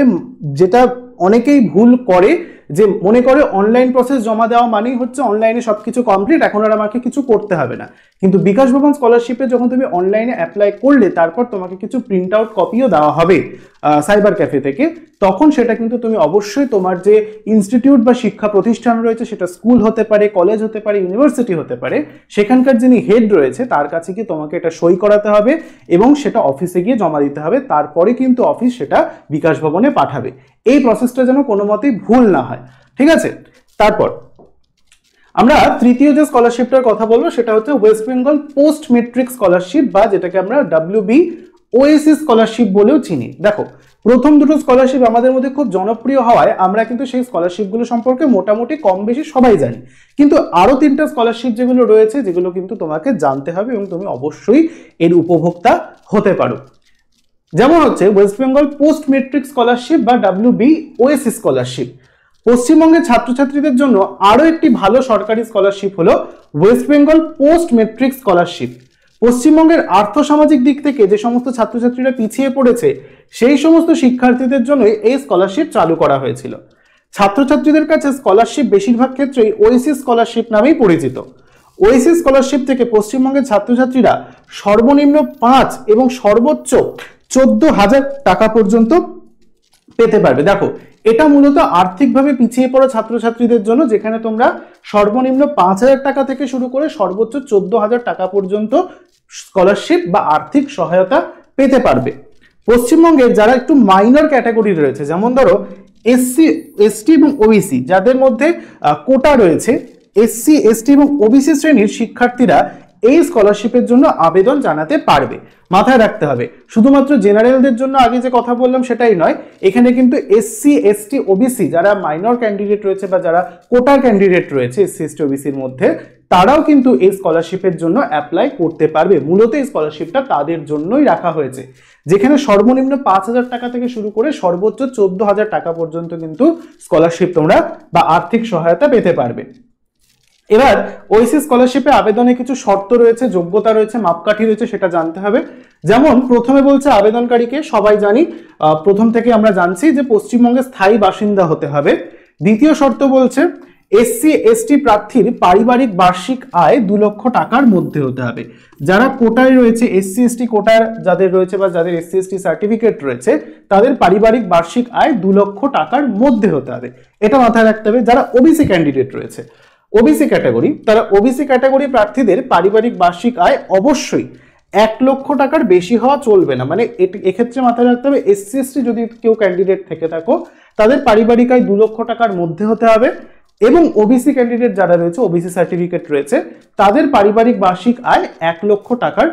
যেটা অনেকেই ভুল করে, যে মনে করে অনলাইন প্রসেস জমা দেওয়া মানেই হচ্ছে অনলাইনে সবকিছু কমপ্লিট, এখন আর আমাকে কিছু করতে হবে না। কিন্তু বিকাশ ভবন স্কলারশিপে যখন তুমি অনলাইনে অ্যাপ্লাই করলে, তারপর তোমাকে কিছু প্রিন্ট আউট কপিও দেওয়া হবে সাইবার ক্যাফে থেকে, তখন সেটা কিন্তু তুমি অবশ্যই তোমার যে ইনস্টিটিউট বা শিক্ষা প্রতিষ্ঠান রয়েছে, সেটা স্কুল হতে পারে, কলেজ হতে পারে, ইউনিভার্সিটি হতে পারে, সেখানকার যিনি হেড রয়েছে তার কাছে গিয়ে তোমাকে এটা সই করাতে হবে এবং সেটা অফিসে গিয়ে জমা দিতে হবে। তারপরে কিন্তু অফিস সেটা বিকাশ ভবনে পাঠাবে। এই প্রসেসটা যেন কোনো মতেই ভুল না হয়, ঠিক আছে? তারপর আমরা তৃতীয় যে স্কলারশিপটার কথা বলবো সেটা হচ্ছে West Bengal post metric scholarship, বা যেটাকে আমরা WB ওএসসি স্কলারশিপ বলেও চিনি। দেখো, প্রথম দুটো স্কলারশিপ আমাদের মধ্যে খুব জনপ্রিয় হওয়ায় আমরা কিন্তু সেই স্কলারশিপগুলো সম্পর্কে মোটামুটি কম বেশি সবাই জানি, কিন্তু আরো তিনটা স্কলারশিপ যেগুলো রয়েছে যেগুলো কিন্তু তোমাকে জানতে হবে এবং তুমি অবশ্যই এর উপভোক্তা হতে পারো। যেমন হচ্ছে West Bengal post metric scholarship বা WB ওএসসি স্কলারশিপ। পশ্চিমবঙ্গের ছাত্রছাত্রীদের জন্য আরো একটি ভালো সরকারি স্কলারশিপ হলো West Bengal post metric scholarship. পশ্চিমবঙ্গের আর্থসামাজিক দিক থেকে যে সমস্ত ছাত্রছাত্রীরা পিছিয়ে পড়েছে সেই সমস্ত শিক্ষার্থীদের জন্য এই স্কলারশিপ চালু করা হয়েছিল। ছাত্রছাত্রীদের কাছে স্কলারশিপ বেশিরভাগ ক্ষেত্রেই ওএসসি স্কলারশিপ নামেই পরিচিত। ওএসসি স্কলারশিপ থেকে পশ্চিমবঙ্গের ছাত্রছাত্রীরা সর্বনিম্ন 5 এবং সর্বোচ্চ 14,000 টাকা পর্যন্ত পেতে পারবে। দেখো, এটা মূলত আর্থিকভাবে পিছিয়ে পড়া ছাত্রছাত্রীদের জন্য, যেখানে তোমরা সর্বনিম্ন 5,000 টাকা থেকে শুরু করে সর্বোচ্চ 14,000 টাকা পর্যন্ত স্কলারশিপ বা আর্থিক সহায়তা পেতে পারবে। পশ্চিমবঙ্গের যারা একটু মাইনর ক্যাটাগরি রয়েছে, যেমন ধরো SC ST এবং OBC, যাদের মধ্যে কোটা রয়েছে, SC ST এবং OBC শ্রেণীর শিক্ষার্থীরা এই স্কলারশিপের জন্য আবেদন জানাতে পারবে। মাথায় রাখতে হবে, শুধুমাত্র জেনারেলদের জন্য আগে যে কথা বললাম সেটাই নয়, এখানে কিন্তু SC ST OBC যারা মাইনর ক্যান্ডিডেট রয়েছে বা যারা কোটা ক্যান্ডিডেট রয়েছে SC ST OBC এর মধ্যে, তারাও কিন্তু এই স্কলারশিপের জন্য অ্যাপ্লাই করতে পারবে। মূলত এই স্কলারশিপটা তাদের জন্যই রাখা হয়েছে, যেখানে সর্বনিম্ন 5,000 টাকা থেকে শুরু করে সর্বোচ্চ 14,000 টাকা পর্যন্ত কিন্তু স্কলারশিপ তোমরা বা আর্থিক সহায়তা পেতে পারবে। এবার ওএসসি স্কলারশিপে আবেদনে কিছু শর্ত রয়েছে, যোগ্যতা রয়েছে, মাপকাঠি রয়েছে, সেটা জানতে হবে। যেমন প্রথমে বলছে আবেদনকারীকে, সবাই জানি, প্রথম থেকে আমরা জানছি যে পশ্চিমবঙ্গের স্থায়ী বাসিন্দা হতে হবে। দ্বিতীয় শর্ত বলছে SC ST প্রার্থীর পারিবারিক বার্ষিক আয় 2 লক্ষ টাকার মধ্যে হতে হবে। যারা কোটায় রয়েছে, SC ST কোটার যাদের রয়েছে বা যাদের SC ST সার্টিফিকেট রয়েছে, তাদের পারিবারিক বার্ষিক আয় 2 লক্ষ টাকার মধ্যে হতে হবে, এটা মাথায় রাখতে হবে। যারা OBC ক্যান্ডিডেট রয়েছে, OBC ক্যাটাগরি, তারা OBC ক্যাটাগরি প্রার্থীদের পারিবারিক বার্ষিক আয় অবশ্যই 1 লক্ষ টাকার বেশি হওয়া চলবে না। মানে এক্ষেত্রে মাথায় রাখতে হবে SC ST যদি কেউ ক্যান্ডিডেট থেকে থাকো, তাদের পারিবারিক আয় 2 লক্ষ টাকার মধ্যে হতে হবে। এবং OBC ক্যান্ডিডেট যারা রয়েছে, OBC সার্টিফিকেট রয়েছে, তাদের পারিবারিক বার্ষিক আয় 1 লক্ষ টাকার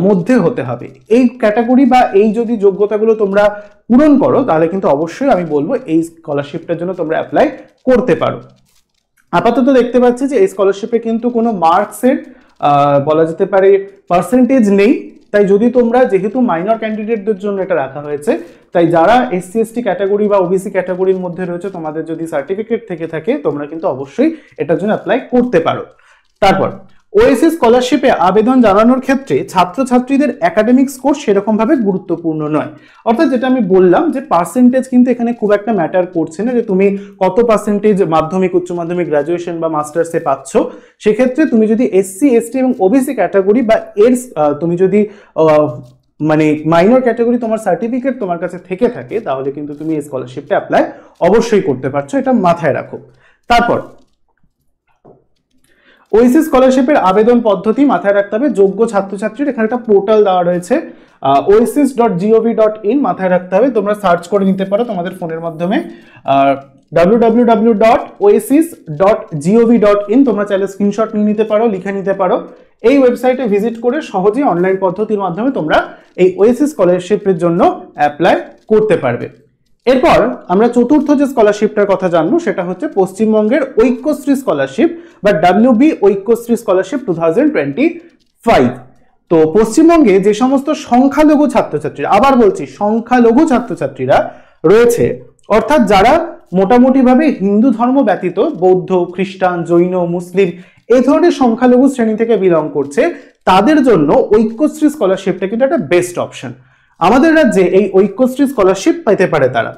মধ্যে হতে হবে। এই ক্যাটাগরি বা এই যদি যোগ্যতাগুলো তোমরা পূরণ করো, তাহলে কিন্তু অবশ্যই আমি বলবো এই স্কলারশিপটার জন্য তোমরা অ্যাপ্লাই করতে পারো। আপাতত দেখতে পাচ্ছি যে এই স্কলারশিপে কিন্তু কোনো মার্কসের বলা যেতে পারে পার্সেন্টেজ নেই, তাই যদি তোমরা, যেহেতু মাইনর ক্যান্ডিডেটদের জন্য এটা রাখা হয়েছে, তাই যারা SC ST ক্যাটাগরি বা OBC ক্যাটাগরির মধ্যে রয়েছে, তোমাদের যদি সার্টিফিকেট থেকে থাকে, তোমরা কিন্তু অবশ্যই এটার জন্য অ্যাপ্লাই করতে পারো। তারপর ওএসসি স্কলারশিপে আবেদন জানানোর ক্ষেত্রে ছাত্রছাত্রীদের একাডেমিক স্কোর সেরকম ভাবে গুরুত্বপূর্ণ নয়। অর্থাৎ যেটা আমি বললাম যে পার্সেন্টেজ কিন্তু এখানে খুব একটা ম্যাটার করছে না, যে তুমি কত পার্সেন্টেজ মাধ্যমিক, উচ্চ মাধ্যমিক, গ্রাজুয়েশন বা মাস্টার্সে পাচ্ছ। সেক্ষেত্রে তুমি যদি SC ST এবং OBC ক্যাটাগরি বা এর তুমি যদি মানে মাইনর ক্যাটাগরি তোমার সার্টিফিকেট তোমার কাছে থেকে থাকে, তাহলে কিন্তু তুমি এই স্কলারশিপটা অ্যাপ্লাই অবশ্যই করতে পারছো, এটা মাথায় রাখো। তারপর ওএসসি স্কলারশিপের আবেদন পদ্ধতি মাথায় রাখতে হবে। যোগ্য ছাত্রছাত্রীর এখানে একটা পোর্টাল দেওয়া রয়েছে, oasis.gov.in, মাথায় রাখতে হবে, তোমরা সার্চ করে নিতে পারো তোমাদের ফোনের মাধ্যমে, www.oasis.gov.in, তোমরা চাইলে স্ক্রিনশট নিয়ে নিতে পারো, লিখে নিতে পারো। এই ওয়েবসাইটে ভিজিট করে সহজেই অনলাইন পদ্ধতির মাধ্যমে তোমরা এই ওএসসি স্কলারশিপের জন্য অ্যাপ্লাই করতে পারবে। এরপর আমরা চতুর্থ যে স্কলারশিপটার কথা জানবো, সেটা হচ্ছে পশ্চিমবঙ্গের ঐক্যশ্রী স্কলারশিপ বা WB ঐক্যশ্রী স্কলারশিপ 2025। তো পশ্চিমবঙ্গে যে সমস্ত সংখ্যালঘু ছাত্রছাত্রীরা, আবার বলছি সংখ্যালঘু ছাত্রছাত্রীরা রয়েছে, অর্থাৎ যারা মোটামুটি ভাবে হিন্দু ধর্ম ব্যতীত বৌদ্ধ, খ্রিস্টান, জৈন, মুসলিম এই ধরনের সংখ্যালঘু শ্রেণী থেকে বিলং করছে, তাদের জন্য ঐক্যশ্রী স্কলারশিপটা কিন্তু একটা বেস্ট অপশন। আমাদের রাজ্যে এই ঐক্যশ্রী স্কলারশিপ পেতে পারে তারা।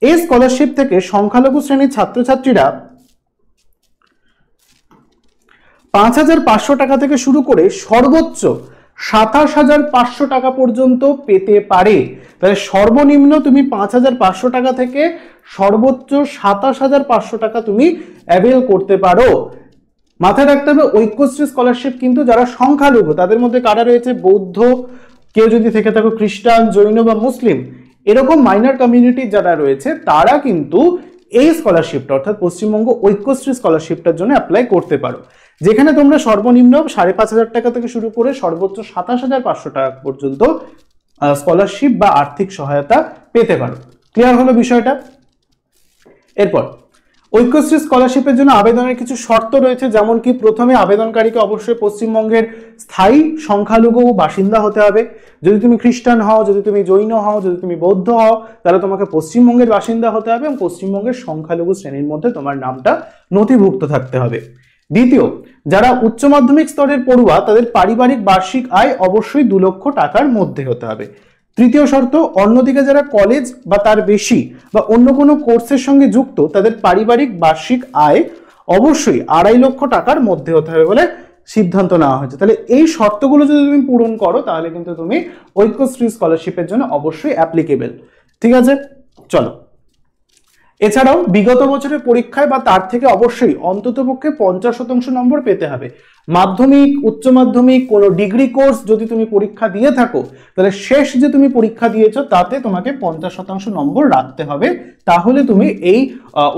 এই স্কলারশিপ থেকে সংখ্যালঘু শ্রেণীর ছাত্রছাত্রীরা 5,500 টাকা থেকে শুরু করে সর্বোচ্চ 27,500 টাকা পর্যন্ত পেতে পারে। তাহলে সর্বনিম্ন তুমি 5,500 টাকা থেকে সর্বোচ্চ 27,500 টাকা তুমি অ্যাভেল করতে পারো। মাথায় রাখতে হবে ঐক্যশ্রী স্কলারশিপ কিন্তু যারা সংখ্যালঘু, তাদের মধ্যে কারা রয়েছে, বৌদ্ধ, কেউ যদি থেকে থাকো খ্রিস্টান, জৈন বা মুসলিম, এরকম মাইনর কমিউনিটি যারা রয়েছে, তারা কিন্তু এই স্কলারশিপটা অর্থাৎ পশ্চিমবঙ্গ ঐক্যশ্রী স্কলারশিপটার জন্য অ্যাপ্লাই করতে পারো, যেখানে তোমরা সর্বনিম্ন 5,500 টাকা থেকে শুরু করে সর্বোচ্চ 27,500 টাকা পর্যন্ত স্কলারশিপ বা আর্থিক সহায়তা পেতে পারো। ক্লিয়ার হলো বিষয়টা? এরপর ঐক্যশ্রী স্কলারশিপের জন্য আবেদনের কিছু শর্ত রয়েছে, যেমন কি প্রথমে আবেদনকারীকে অবশ্যই পশ্চিমবঙ্গের স্থায়ী সংখ্যালঘু বাসিন্দা হতে হবে। যদি তুমি খ্রিস্টান হও, যদি তুমি জৈন হও, যদি তুমি বৌদ্ধ হও, তাহলে তোমাকে পশ্চিমবঙ্গের বাসিন্দা হতে হবে এবং পশ্চিমবঙ্গের সংখ্যালঘু শ্রেণীর মধ্যে তোমার নামটা নথিভুক্ত থাকতে হবে। দ্বিতীয়, যারা উচ্চ মাধ্যমিক স্তরের পড়ুয়া তাদের পারিবারিক বার্ষিক আয় অবশ্যই 2 লক্ষ টাকার মধ্যে হতে হবে। তৃতীয় শর্ত, অন্যদিকে যারা কলেজ বা তার বেশি বা অন্য কোনো কোর্সের সঙ্গে যুক্ত তাদের পারিবারিক বার্ষিক আয় অবশ্যই 2.5 লক্ষ টাকার মধ্যে হতে হবে বলে সিদ্ধান্ত নেওয়া হয়েছে। তাহলে এই শর্তগুলো যদি তুমি পূরণ করো তাহলে কিন্তু তুমি ঐক্যশ্রী স্কলারশিপের জন্য অবশ্যই অ্যাপ্লিকেবল। ঠিক আছে, চলো। এছাড়াও বিগত বছরের পরীক্ষায় বা তার থেকে অবশ্যই অন্ততপক্ষে 50% নম্বর পেতে হবে। মাধ্যমিক, উচ্চ মাধ্যমিক, কোনো ডিগ্রি কোর্স যদি তুমি পরীক্ষা দিয়ে থাকো তাহলে শেষ যে তুমি পরীক্ষা দিয়েছো তাতে তোমাকে 50% নম্বর রাখতে হবে, তাহলে তুমি এই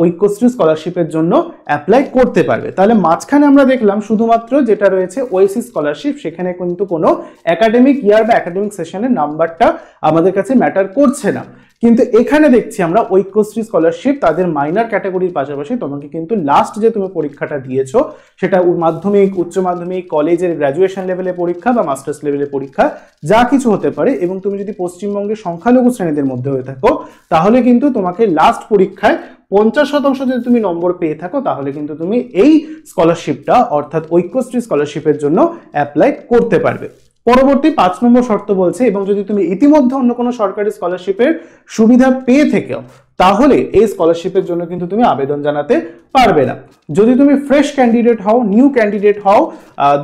ঐক্যশ্রী স্কলারশিপের জন্য অ্যাপ্লাই করতে পারবে। তাহলে মাঝখানে আমরা দেখলাম শুধুমাত্র যেটা রয়েছে ওএসসি স্কলারশিপ, সেখানে কিন্তু কোনো একাডেমিক ইয়ার বা একাডেমিক সেশনের নাম্বারটা আমাদের কাছে ম্যাটার করছে না। কিন্তু এখানে দেখছি আমরা ঐক্যশ্রী স্কলারশিপ তাদের মাইনর ক্যাটাগরির পাশাপাশি তোমাকে কিন্তু লাস্ট যে তুমি পরীক্ষাটা দিয়েছো সেটা মাধ্যমিক, উচ্চ মাধ্যমিক, কলেজের গ্র্যাজুয়েশন লেভেলে পরীক্ষা বা মাস্টার্স লেভেলে পরীক্ষা যা কিছু হতে পারে, এবং তুমি যদি পশ্চিমবঙ্গের সংখ্যালঘু শ্রেণীদের মধ্যে হয়ে থাকো তাহলে কিন্তু তোমাকে লাস্ট পরীক্ষায় 50% যদি তুমি নম্বর পেয়ে থাকো তাহলে কিন্তু তুমি এই স্কলারশিপটা অর্থাৎ ঐক্যশ্রী স্কলারশিপের জন্য অ্যাপ্লাই করতে পারবে। পরবর্তী 5 নম্বর শর্ত বলছে, এবং যদি তুমি ইতিমধ্যে অন্য কোনো সরকারি স্কলারশিপের সুবিধা পেয়ে থেকেও তাহলে এই স্কলারশিপের জন্য কিন্তু তুমি আবেদন জানাতে পারবে না। যদি তুমি ফ্রেশ ক্যান্ডিডেট হও, নিউ ক্যান্ডিডেট হও,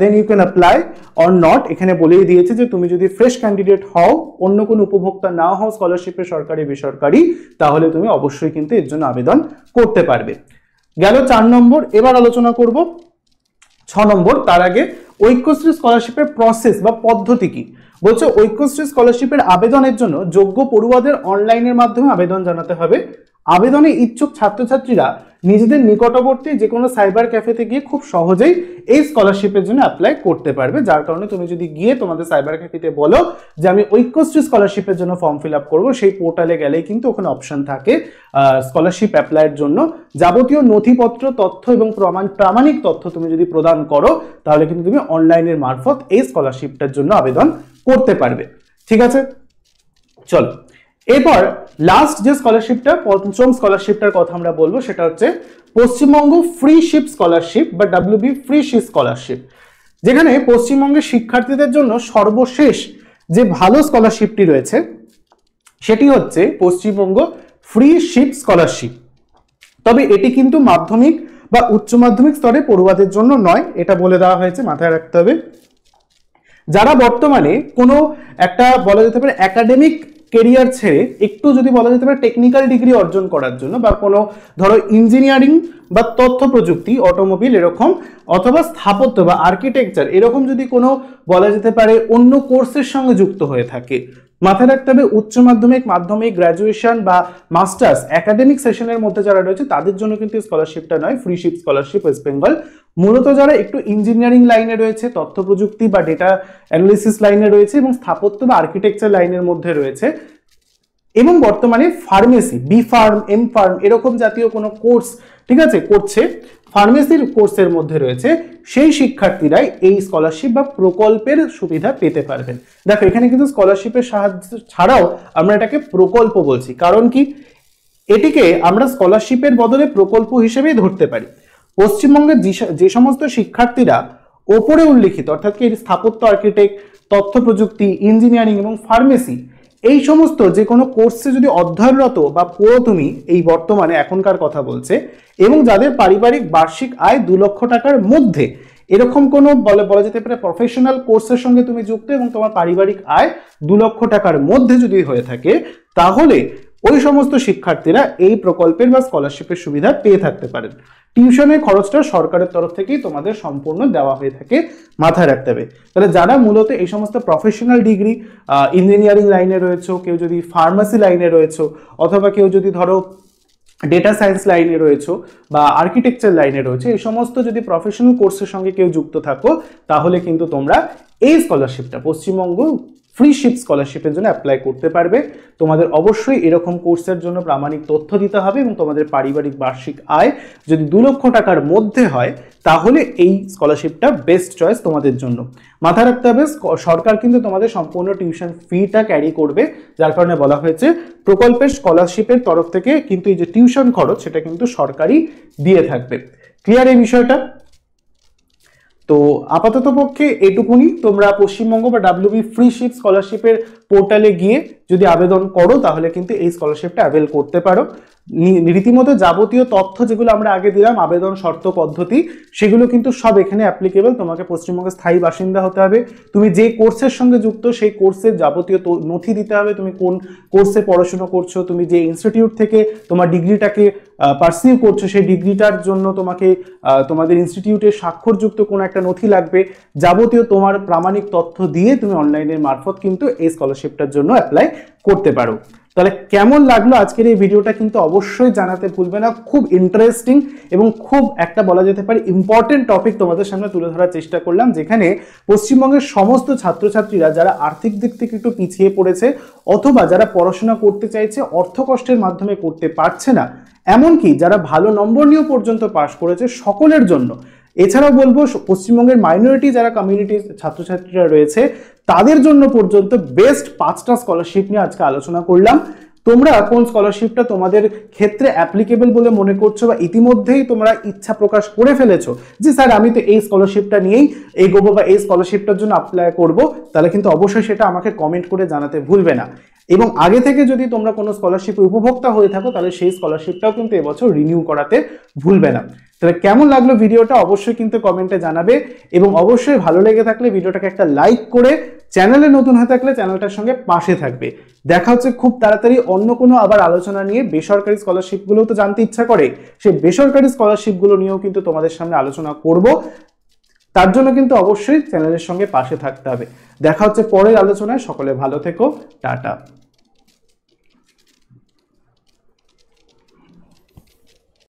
then you can apply or not. এখানে বলেই দিয়েছে যে তুমি যদি ফ্রেশ ক্যান্ডিডেট হও, অন্য কোনো উপভোক্তা না হও স্কলারশিপের সরকারি বেসরকারি, তাহলে তুমি অবশ্যই কিন্তু এর জন্য আবেদন করতে পারবে। গেল 4 নম্বর। এবার আলোচনা করব 6 নম্বর। তার আগে ঐক্যশ্রী স্কলারশিপের প্রসেস বা পদ্ধতি কি বলছে। ঐক্যশ্রী স্কলারশিপের আবেদনের জন্য যোগ্য পড়ুয়াদের অনলাইনের মাধ্যমে আবেদন জানাতে হবে। আবেদনে ইচ্ছুক ছাত্রছাত্রীরা নিজেদের নিকটবর্তী যে কোনো সাইবার ক্যাফেতে গিয়ে খুব সহজেই এই স্কলারশিপের জন্য অ্যাপ্লাই করতে পারবে, যার কারণে তুমি যদি গিয়ে তোমাদের সাইবার ক্যাফেতে বলো যে আমি ঐক্যশ্রী স্কলারশিপের জন্য ফর্ম ফিল আপ করবো, সেই পোর্টালে গেলেই কিন্তু ওখানে অপশন থাকে স্কলারশিপ অ্যাপ্লাইয়ের জন্য। যাবতীয় নথিপত্র, তথ্য এবং প্রামাণিক তথ্য তুমি যদি প্রদান করো তাহলে কিন্তু তুমি অনলাইনের মারফত এই স্কলারশিপটার জন্য আবেদন করতে পারবে। ঠিক আছে, চলো। এরপর লাস্ট যে স্কলারশিপটা, 5ম স্কলারশিপটার কথা আমরা বলবো, সেটা হচ্ছে পশ্চিমবঙ্গ ফ্রি শিপ স্কলারশিপ বা WB ফ্রি শিপ স্কলারশিপ, যেখানে পশ্চিমবঙ্গের শিক্ষার্থীদের জন্য সর্বশেষ যে ভালো স্কলারশিপটি রয়েছে সেটি হচ্ছে পশ্চিমবঙ্গ ফ্রি শিপ স্কলারশিপ। তবে এটি কিন্তু মাধ্যমিক বা উচ্চ মাধ্যমিক স্তরে পড়ুয়াদের জন্য নয়, এটা বলে দেওয়া হয়েছে, মাথায় রাখতে হবে। যারা বর্তমানে কোনো একটা বলা যেতে পারে একাডেমিক কেরিয়ার ছেড়ে একটু যদি বলা যেতে পারে টেকনিক্যাল ডিগ্রি অর্জন করার জন্য বা কোনো ধরো ইঞ্জিনিয়ারিং বা তথ্য প্রযুক্তি, অটোমোবিল এরকম, অথবা স্থাপত্য বা আর্কিটেকচার এরকম যদি কোনো বলা যেতে পারে অন্য কোর্সের সঙ্গে যুক্ত হয়ে থাকে, মাথায় রাখতে হবে উচ্চ মাধ্যমিক, মাধ্যমিক, গ্র্যাজুয়েশন বা মাস্টার্স একাডেমিক সেশনের মধ্যে যারা রয়েছে তাদের জন্য কিন্তু স্কলারশিপটা নয়, free ship scholarship west Bengal. মূলত যারা একটু ইঞ্জিনিয়ারিং লাইনে রয়েছে, তথ্য প্রযুক্তি বা ডেটা অ্যানালিসিস লাইনে রয়েছে এবং স্থাপত্য বা আর্কিটেকচার লাইনের মধ্যে রয়েছে, এবং বর্তমানে pharmacy, B pharm, M pharm এরকম জাতীয় কোনো কোর্স ঠিক আছে করছে, ফার্মেসির কোর্সের মধ্যে রয়েছে, সেই শিক্ষার্থীরাই এই স্কলারশিপ বা প্রকল্পের সুবিধা পেতে পারবেন। দেখো এখানে কিন্তু স্কলারশিপের সাহায্য ছাড়াও আমরা এটাকে প্রকল্প বলছি, কারণ কি এটিকে আমরা স্কলারশিপের বদলে প্রকল্প হিসেবেই ধরতে পারি। পশ্চিমবঙ্গের যে সমস্ত শিক্ষার্থীরা ওপরে উল্লিখিত অর্থাৎ কি স্থাপত্য, আর্কিটেক্ট, তথ্য প্রযুক্তি, ইঞ্জিনিয়ারিং এবং ফার্মেসি এই সমস্ত যে কোনো কোর্সে যদি অধ্যয়নরত বা পড়ো তুমি, এই বর্তমানে এখনকার কথা বলছে, এবং যাদের পারিবারিক বার্ষিক আয় 2 লক্ষ টাকার মধ্যে, এরকম কোনো বলা যেতে পারে প্রফেশনাল কোর্সের সঙ্গে তুমি যুক্ত এবং তোমার পারিবারিক আয় 2 লক্ষ টাকার মধ্যে যদি হয়ে থাকে, তাহলে ওই সমস্ত শিক্ষার্থীরা এই প্রকল্পের বা স্কলারশিপের সুবিধা পেয়ে থাকতে পারেন। টিউশনের খরচটা সরকারের তরফ থেকেই তোমাদের সম্পূর্ণ দেওয়া হয়ে থাকে, মাথায় রাখতে হবে। তাহলে যারা মূলত এই সমস্ত প্রফেশনাল ডিগ্রি ইঞ্জিনিয়ারিং লাইনে রয়েছে, কেউ যদি ফার্মাসি লাইনে রয়েছে, অথবা কেউ যদি ধরো ডেটা সায়েন্স লাইনে রয়েছে বা আর্কিটেকচার লাইনে রয়েছে, এই সমস্ত যদি প্রফেশনাল কোর্সের সঙ্গে কেউ যুক্ত থাকো তাহলে কিন্তু তোমরা এই স্কলারশিপটা পশ্চিমবঙ্গ ফ্রি শিপ স্কলারশিপের জন্য অ্যাপ্লাই করতে পারবে। তোমাদের অবশ্যই এরকম কোর্সের জন্য প্রামাণিক তথ্য দিতে হবে এবং তোমাদের পারিবারিক বার্ষিক আয় যদি 2 লক্ষ টাকার মধ্যে হয় তাহলে এই স্কলারশিপটা বেস্ট চয়েস তোমাদের জন্য। মাথায় রাখতে হবে সরকার কিন্তু তোমাদের সম্পূর্ণ টিউশন ফিটা ক্যারি করবে, যার কারণে বলা হয়েছে প্রকল্পের স্কলারশিপের তরফ থেকে কিন্তু এই যে টিউশন খরচ সেটা কিন্তু সরকারই দিয়ে থাকবে। ক্লিয়ার এই বিষয়টা? তো আপাতত পক্ষে এটুকুনি। তোমরা পশ্চিমবঙ্গ বা ডাব্লিউবি ফ্রি শিপ স্কলারশিপের পোর্টালে গিয়ে যদি আবেদন করো তাহলে কিন্তু এই স্কলারশিপটা অ্যাভেল করতে পারো। রীতিমতো যাবতীয় তথ্য যেগুলো আমরা আগে দিলাম, আবেদন শর্ত পদ্ধতি, সেগুলো কিন্তু সব এখানে অ্যাপ্লিকেবল। তোমাকে পশ্চিমবঙ্গের স্থায়ী বাসিন্দা হতে হবে, তুমি যে কোর্সের সঙ্গে যুক্ত সেই কোর্সের যাবতীয় নথি দিতে হবে, তুমি কোন কোর্সে পড়াশোনা করছো, তুমি যে ইনস্টিটিউট থেকে তোমার ডিগ্রিটাকে পার্সিউ করছো সেই ডিগ্রিটার জন্য তোমাকে তোমাদের ইনস্টিটিউটের স্বাক্ষরযুক্ত কোনো একটা নথি লাগবে। যাবতীয় তোমার প্রামাণিক তথ্য দিয়ে তুমি অনলাইনের মারফত কিন্তু এই স্কলারশিপটার জন্য অ্যাপ্লাই করতে পারো। তাহলে কেমন লাগলো আজকের এই ভিডিওটা কিন্তু অবশ্যই জানাতে ভুলবে না। খুব ইন্টারেস্টিং এবং খুব একটা বলা যেতে পারে ইম্পর্টেন্ট টপিক তোমাদের সামনে তুলে ধরার চেষ্টা করলাম, যেখানে পশ্চিমবঙ্গের সমস্ত ছাত্রছাত্রীরা যারা আর্থিক দিক থেকে একটু পিছিয়ে পড়েছে অথবা যারা পড়াশোনা করতে চাইছে অর্থ কষ্টের মাধ্যমে করতে পারছে না, এমনকি যারা ভালো নম্বর নিয়েও পর্যন্ত পাশ করেছে, সকলের জন্য। এছাড়াও বলবো পশ্চিমবঙ্গের মাইনরিটি যারা কমিউনিটি ছাত্রছাত্রীরা রয়েছে তাদের জন্য পর্যন্ত বেস্ট 5টা স্কলারশিপ নিয়ে আজকে আলোচনা করলাম। তোমরা কোন স্কলারশিপটা তোমাদের ক্ষেত্রে অ্যাপ্লিকেবল বলে মনে করছো বা ইতিমধ্যেই তোমরা ইচ্ছা প্রকাশ করে ফেলেছো যে স্যার আমি তো এই স্কলারশিপটা নিয়েই এগোবো বা এই স্কলারশিপটার জন্য অ্যাপ্লাই করব, তাহলে কিন্তু অবশ্যই সেটা আমাকে কমেন্ট করে জানাতে ভুলবে না। এবং আগে থেকে যদি তোমরা কোনো স্কলারশিপের উপভোক্তা হয়ে থাকো তাহলে সেই স্কলারশিপটাও কিন্তু এবছর রিনিউ করাতে ভুলবে না। তাহলে কেমন লাগলো ভিডিওটা অবশ্যই কিন্তু কমেন্টে জানাবে এবং অবশ্যই ভালো লেগে থাকলে ভিডিওটাকে একটা লাইক করে চ্যানেলে নতুন হয়ে থাকলে চ্যানেলটার সঙ্গে পাশে থাকবে। দেখা হচ্ছে খুব তাড়াতাড়ি অন্য কোনো আবার আলোচনা নিয়ে। বেসরকারি স্কলারশিপগুলো তো জানতে ইচ্ছা করে, সেই বেসরকারি স্কলারশিপগুলো নিয়েও কিন্তু তোমাদের সামনে আলোচনা করব। তার জন্য কিন্তু অবশ্যই চ্যানেলের সঙ্গে পাশে থাকতে হবে। দেখা হচ্ছে পরের আলোচনায়। সকলে ভালো থেকো, টাটা।